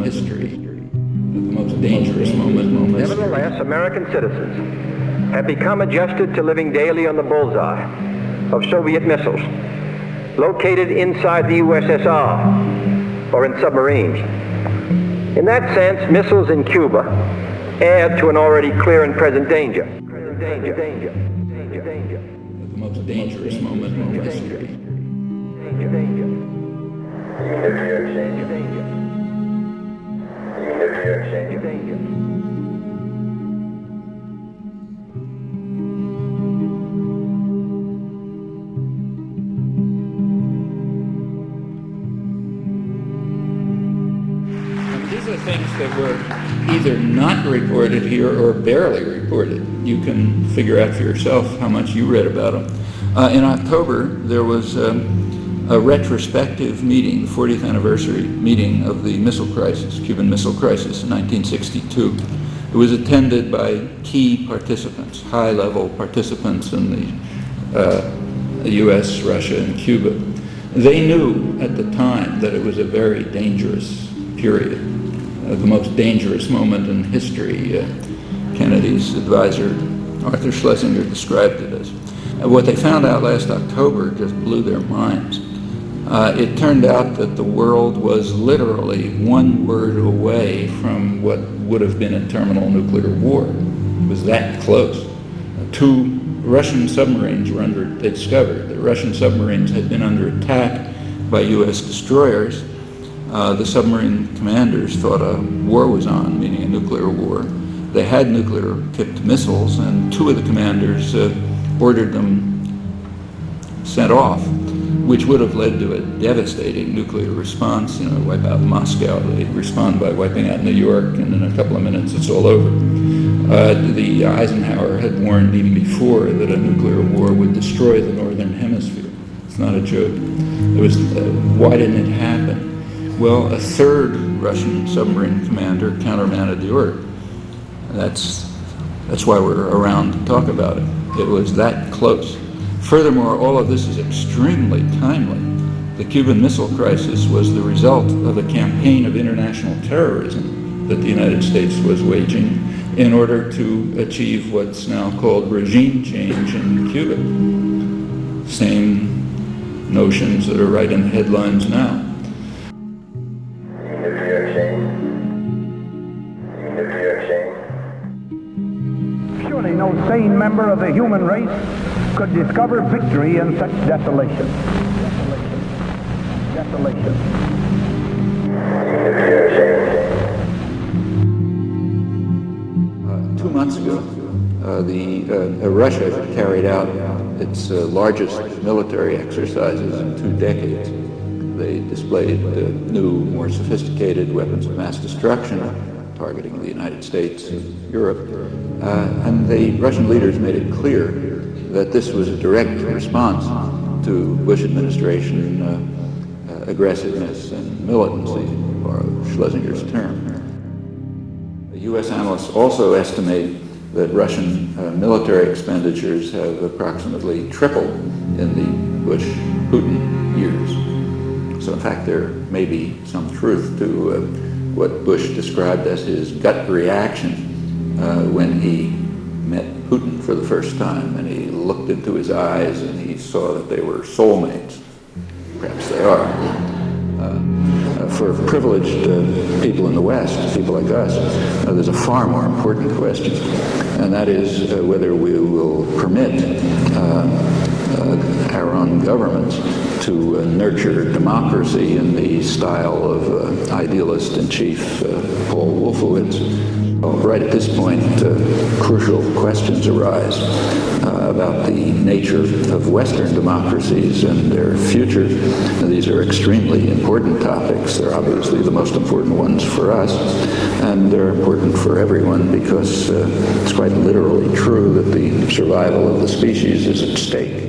history, the most dangerous moment in history. Nevertheless, American citizens have become adjusted to living daily on the bullseye of Soviet missiles located inside the USSR or in submarines. In that sense, missiles in Cuba add to an already clear and present danger. The most dangerous moment in history. These are things that were either not reported here or barely reported. You can figure out for yourself how much you read about them. In October, there was a retrospective meeting, the 40th anniversary meeting of the missile crisis, Cuban Missile Crisis in 1962. It was attended by key participants, high-level participants in the U.S., Russia, and Cuba. They knew at the time that it was a very dangerous period, the most dangerous moment in history. Kennedy's advisor, Arthur Schlesinger, described it as. What they found out last October just blew their minds. It turned out that the world was literally one word away from what would have been a terminal nuclear war. It was that close. 2 Russian submarines were they discovered that Russian submarines had been under attack by U.S. destroyers. The submarine commanders thought a war was on, meaning a nuclear war. They had nuclear-tipped missiles, and 2 of the commanders ordered them sent off, which would have led to a devastating nuclear response, wipe out Moscow. They'd respond by wiping out New York, and in a couple of minutes it's all over. The Eisenhower had warned even before that a nuclear war would destroy the Northern Hemisphere. It's not a joke. It was, why didn't it happen? Well, a 3rd Russian submarine commander countermanded the order. That's why we're around to talk about it. It was that close. Furthermore, all of this is extremely timely. The Cuban Missile Crisis was the result of a campaign of international terrorism that the United States was waging in order to achieve what's now called regime change in Cuba. Same notions that are right in the headlines now. Surely no sane member of the human race could discover victory in such desolation. Desolation. 2 months ago, Russia carried out its largest military exercises in 2 decades. They displayed new, more sophisticated weapons of mass destruction, targeting the United States and Europe. And the Russian leaders made it clear that this was a direct response to Bush administration aggressiveness and militancy, to borrow Schlesinger's term. U.S. analysts also estimate that Russian military expenditures have approximately tripled in the Bush-Putin years. So in fact, there may be some truth to what Bush described as his gut reaction when he met Putin for the first time, and he looked into his eyes and he saw that they were soulmates. Perhaps they are. For privileged people in the West, people like us, there's a far more important question, and that is whether we will permit our own governments to nurture democracy in the style of idealist-in-chief Paul Wolfowitz. Well, right at this point, crucial questions arise about the nature of Western democracies and their future. These are extremely important topics. They're obviously the most important ones for us, and they're important for everyone because it's quite literally true that the survival of the species is at stake.